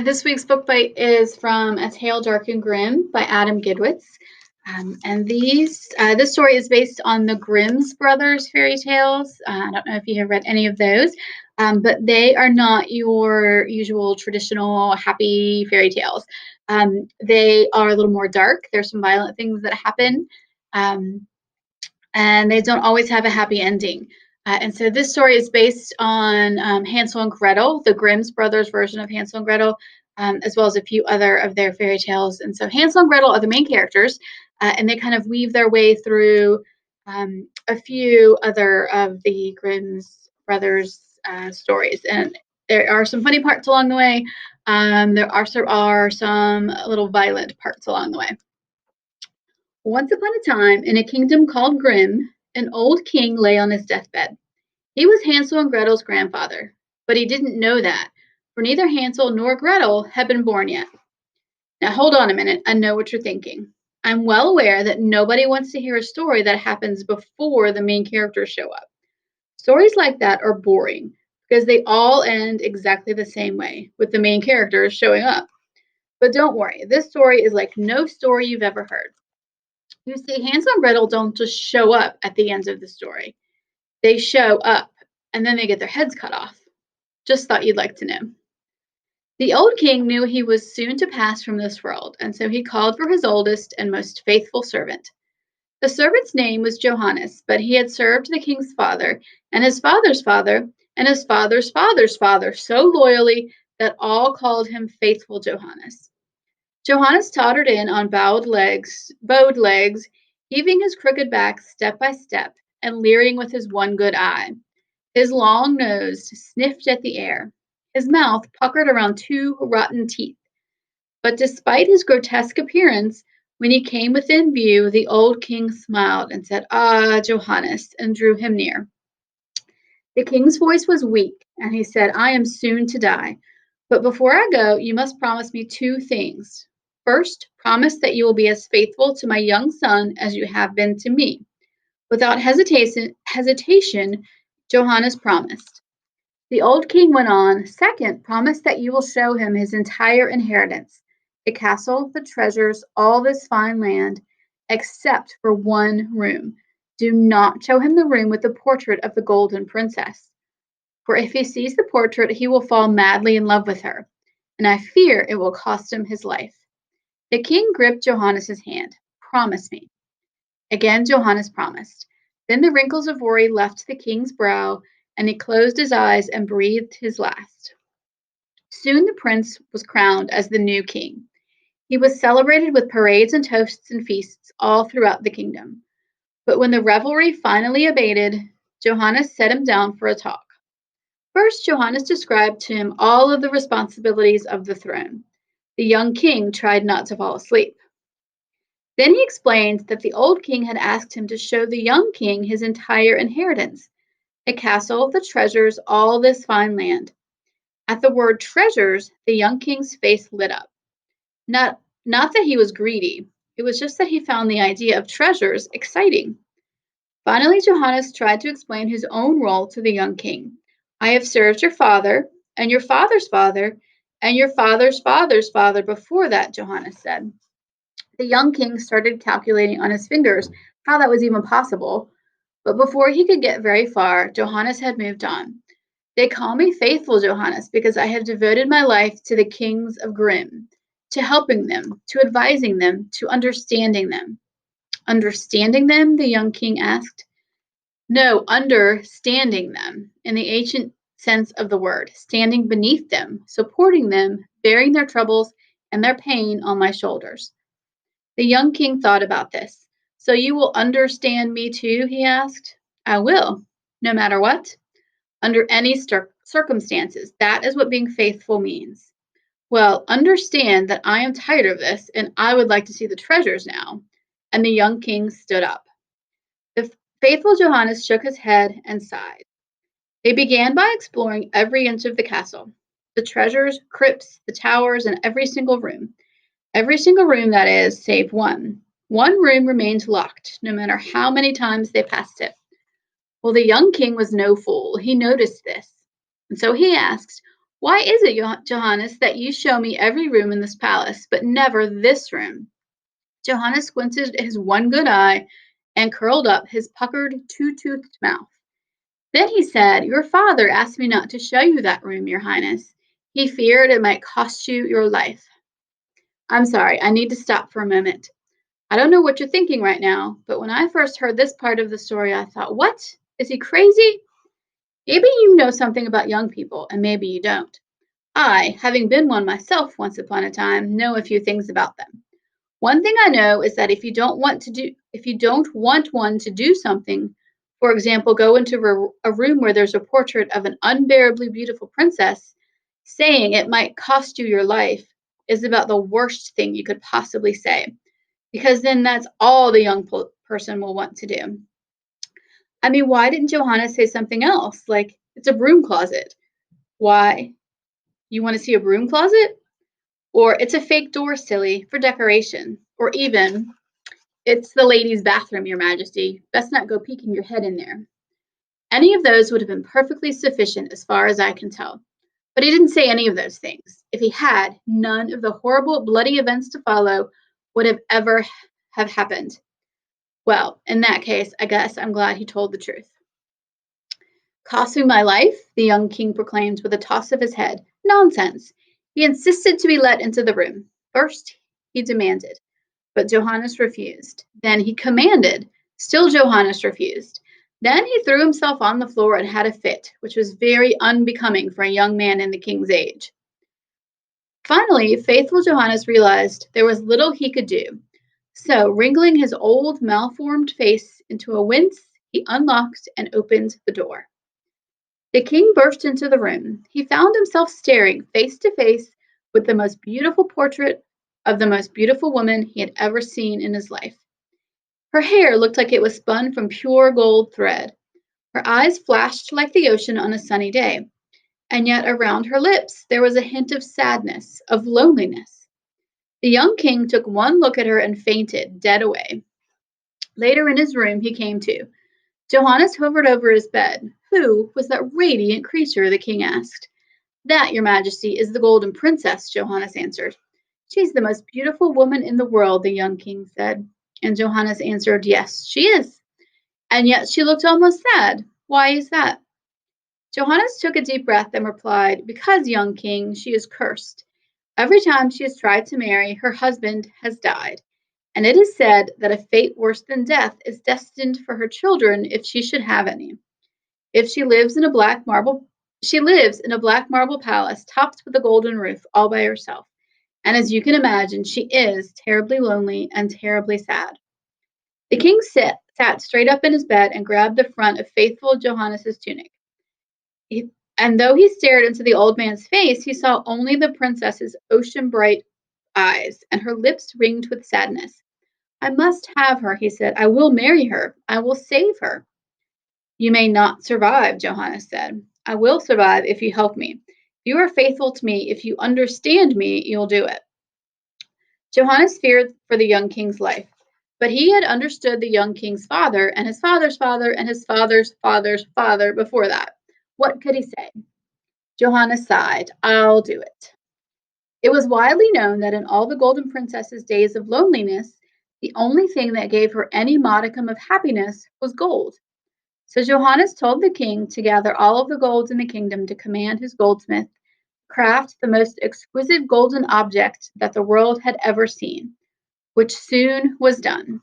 This week's book bite is from A Tale Dark and Grim by Adam Gidwitz. This story is based on the Grimm's brothers fairy tales. I don't know if you have read any of those, but they are not your usual traditional happy fairy tales. They are a little more dark. There's some violent things that happen, and they don't always have a happy ending. And so this story is based on Hansel and Gretel, the Grimm's brothers version of Hansel and Gretel, as well as a few other of their fairy tales. And so Hansel and Gretel are the main characters, and they kind of weave their way through a few other of the Grimm's brothers stories. And there are some funny parts along the way. There are some little violent parts along the way. Once upon a time, in a kingdom called Grimm, an old king lay on his deathbed. He was Hansel and Gretel's grandfather, but he didn't know that, for neither Hansel nor Gretel had been born yet. Now, hold on a minute. I know what you're thinking. I'm well aware that nobody wants to hear a story that happens before the main characters show up. Stories like that are boring because they all end exactly the same way, with the main characters showing up. But don't worry, this story is like no story you've ever heard. You see, Hansel and Gretel don't just show up at the end of the story. They show up and then they get their heads cut off. Just thought you'd like to know. The old king knew he was soon to pass from this world, and so he called for his oldest and most faithful servant. The servant's name was Johannes, but he had served the king's father and his father's father and his father's father's father so loyally that all called him Faithful Johannes. Johannes tottered in on bowed legs, heaving his crooked back step by step and leering with his one good eye. His long nose sniffed at the air. His mouth puckered around two rotten teeth. But despite his grotesque appearance, when he came within view, the old king smiled and said, "Ah, Johannes," and drew him near. The king's voice was weak, and he said, "I am soon to die. But before I go, you must promise me two things. First, promise that you will be as faithful to my young son as you have been to me." Without hesitation, Johannes promised. The old king went on, "Second, promise that you will show him his entire inheritance, the castle, the treasures, all this fine land, except for one room. Do not show him the room with the portrait of the golden princess. For if he sees the portrait, he will fall madly in love with her, and I fear it will cost him his life." The king gripped Johannes's hand. "Promise me." Again, Johannes promised. Then the wrinkles of worry left the king's brow, and he closed his eyes and breathed his last. Soon the prince was crowned as the new king. He was celebrated with parades and toasts and feasts all throughout the kingdom. But when the revelry finally abated, Johannes set him down for a talk. First, Johannes described to him all of the responsibilities of the throne. The young king tried not to fall asleep. Then he explained that the old king had asked him to show the young king his entire inheritance, a castle, the treasures, all this fine land. At the word treasures, the young king's face lit up. Not that he was greedy, it was just that he found the idea of treasures exciting. Finally, Johannes tried to explain his own role to the young king. "I have served your father, and your father's father, and your father's father's father before that," Johannes said. The young king started calculating on his fingers how that was even possible, but before he could get very far, Johannes had moved on. "They call me Faithful Johannes because I have devoted my life to the kings of Grimm, to helping them, to advising them, to understanding them." "Understanding them?" the young king asked. "No, understanding them, in the ancient sense of the word, standing beneath them, supporting them, bearing their troubles and their pain on my shoulders." The young king thought about this. "So you will understand me too?" he asked. "I will, no matter what, under any circumstances. That is what being faithful means." "Well, understand that I am tired of this, and I would like to see the treasures now." And the young king stood up. The faithful Johannes shook his head and sighed. They began by exploring every inch of the castle, the treasures, crypts, the towers, and every single room. Every single room, that is, save one. One room remained locked, no matter how many times they passed it. Well, the young king was no fool. He noticed this. And so he asked, Why is it, Johannes, that you show me every room in this palace, but never this room? Johannes squinted his one good eye and curled up his puckered, two-toothed mouth. Then he said, Your father asked me not to show you that room, Your Highness. He feared it might cost you your life. I'm sorry, I need to stop for a moment. I don't know what you're thinking right now, but when I first heard this part of the story, I thought, what? Is he crazy? Maybe you know something about young people, and maybe you don't. I, having been one myself once upon a time, know a few things about them. One thing I know is that if you don't want one to do something, for example, go into a room where there's a portrait of an unbearably beautiful princess, saying it might cost you your life is about the worst thing you could possibly say, because then that's all the young person will want to do. I mean, why didn't Johanna say something else, like it's a broom closet? Why? You want to see a broom closet? Or it's a fake door, silly, for decoration. Or even, it's the ladies' bathroom, Your Majesty. Best not go peeking your head in there. Any of those would have been perfectly sufficient as far as I can tell. But he didn't say any of those things. If he had, none of the horrible, bloody events to follow would have ever have happened. Well, in that case, I guess I'm glad he told the truth. Cost me my life, the young king proclaimed with a toss of his head. Nonsense. He insisted to be let into the room. First, he demanded, but Johannes refused. Then he commanded. Still Johannes refused. Then he threw himself on the floor and had a fit, which was very unbecoming for a young man in the king's age. Finally, faithful Johannes realized there was little he could do. So, wrinkling his old, malformed face into a wince, he unlocked and opened the door. The king burst into the room. He found himself staring face to face with the most beautiful portrait of the most beautiful woman he had ever seen in his life. Her hair looked like it was spun from pure gold thread. Her eyes flashed like the ocean on a sunny day, and yet around her lips there was a hint of sadness, of loneliness. The young king took one look at her and fainted, dead away. Later in his room he came to. Johannes hovered over his bed. Who was that radiant creature? The king asked. That, Your Majesty, is the Golden Princess, Johannes answered. She's the most beautiful woman in the world, the young king said. And Johannes answered, Yes, she is. And yet she looked almost sad. Why is that? Johannes took a deep breath and replied, Because, young king, she is cursed. Every time she has tried to marry, her husband has died. And it is said that a fate worse than death is destined for her children if she should have any. If she lives in a black marble palace topped with a golden roof all by herself. And as you can imagine, she is terribly lonely and terribly sad. The king sat straight up in his bed and grabbed the front of faithful Johannes's tunic. And though he stared into the old man's face, he saw only the princess's ocean-bright eyes, and her lips ringed with sadness. I must have her, he said. I will marry her. I will save her. You may not survive, Johannes said. I will survive if you help me. If you are faithful to me, if you understand me, you'll do it. Johannes feared for the young king's life, but he had understood the young king's father and his father's father and his father's father's father before that. What could he say? Johannes sighed. I'll do it. It was widely known that in all the Golden Princess's days of loneliness, the only thing that gave her any modicum of happiness was gold. So Johannes told the king to gather all of the gold in the kingdom to command his goldsmith craft the most exquisite golden object that the world had ever seen, which soon was done.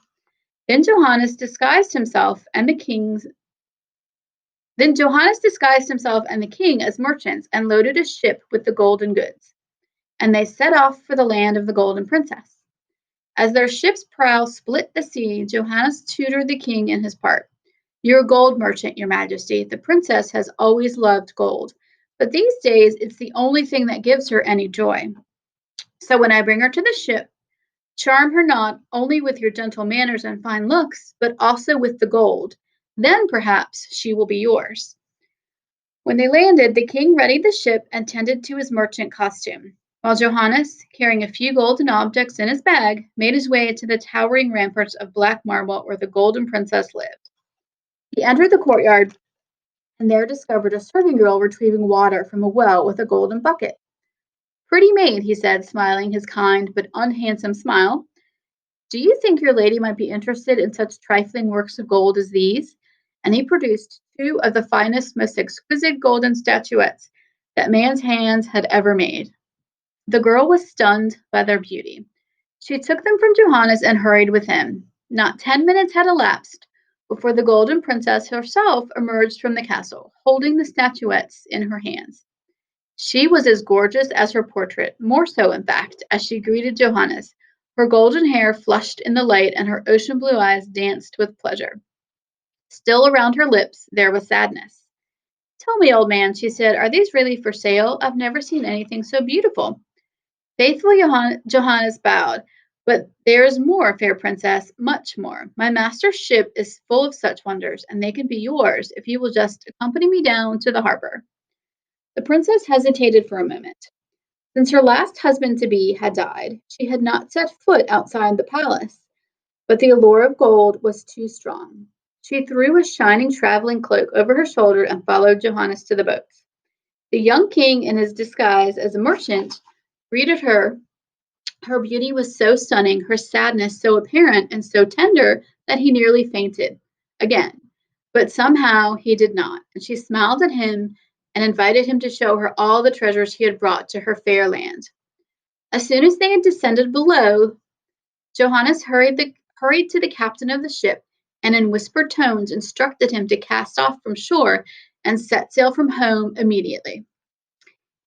Then Johannes disguised himself and the king as merchants and loaded a ship with the golden goods. And they set off for the land of the Golden Princess. As their ship's prow split the sea, Johannes tutored the king in his part. You're a gold merchant, Your Majesty. The princess has always loved gold, but these days it's the only thing that gives her any joy. So when I bring her to the ship, charm her not only with your gentle manners and fine looks, but also with the gold. Then perhaps she will be yours. When they landed, the king readied the ship and tended to his merchant costume, while Johannes, carrying a few golden objects in his bag, made his way to the towering ramparts of black marble where the Golden Princess lived. He entered the courtyard and there discovered a serving girl retrieving water from a well with a golden bucket. Pretty maid, he said, smiling his kind but unhandsome smile. Do you think your lady might be interested in such trifling works of gold as these? And he produced two of the finest, most exquisite golden statuettes that man's hands had ever made. The girl was stunned by their beauty. She took them from Johannes and hurried with him. Not 10 minutes had elapsed before the golden princess herself emerged from the castle, holding the statuettes in her hands. She was as gorgeous as her portrait, more so, in fact, as she greeted Johannes. Her golden hair flushed in the light, and her ocean blue eyes danced with pleasure. Still around her lips there was sadness. Tell me, old man, she said, are these really for sale? I've never seen anything so beautiful. Faithful Johannes bowed. But there is more, fair princess, much more. My master's ship is full of such wonders, and they can be yours if you will just accompany me down to the harbor. The princess hesitated for a moment. Since her last husband-to-be had died, she had not set foot outside the palace, but the allure of gold was too strong. She threw a shining traveling cloak over her shoulder and followed Johannes to the boats. The young king, in his disguise as a merchant, greeted her. Her beauty was so stunning, her sadness so apparent and so tender that he nearly fainted again. But somehow he did not, and she smiled at him and invited him to show her all the treasures he had brought to her fair land. As soon as they had descended below, Johannes hurried to the captain of the ship and in whispered tones instructed him to cast off from shore and set sail from home immediately.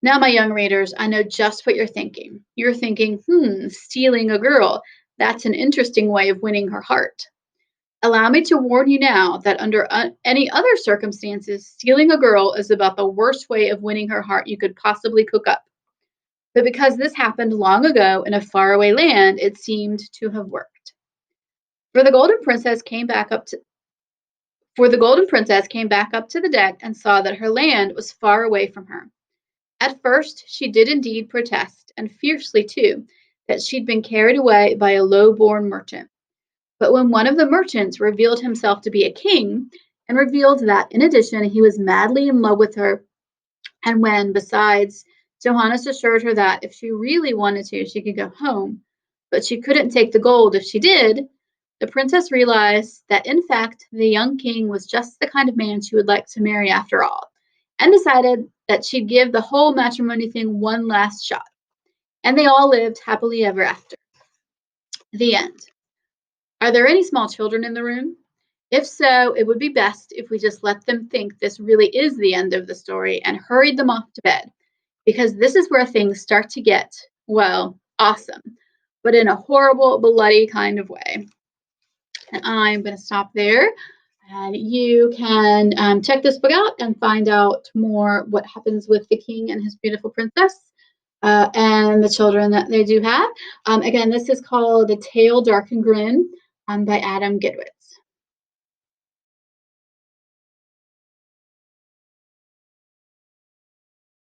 Now, my young readers, I know just what you're thinking. You're thinking, stealing a girl. That's an interesting way of winning her heart. Allow me to warn you now that under any other circumstances, stealing a girl is about the worst way of winning her heart you could possibly cook up. But because this happened long ago in a faraway land, it seemed to have worked. For the golden princess came back up to the deck and saw that her land was far away from her. At first, she did indeed protest, and fiercely too, that she'd been carried away by a low-born merchant. But when one of the merchants revealed himself to be a king, and revealed that, in addition, he was madly in love with her, and when, besides, Johannes assured her that if she really wanted to, she could go home, but she couldn't take the gold if she did, the princess realized that, in fact, the young king was just the kind of man she would like to marry after all, and decided that she'd give the whole matrimony thing one last shot. And they all lived happily ever after. The end. Are there any small children in the room? If so, it would be best if we just let them think this really is the end of the story and hurried them off to bed, because this is where things start to get, well, awesome, but in a horrible, bloody kind of way. And I'm going to stop there. And you can check this book out and find out more what happens with the king and his beautiful princess and the children that they do have. Again, this is called A Tale Dark and Grim by Adam Gidwitz.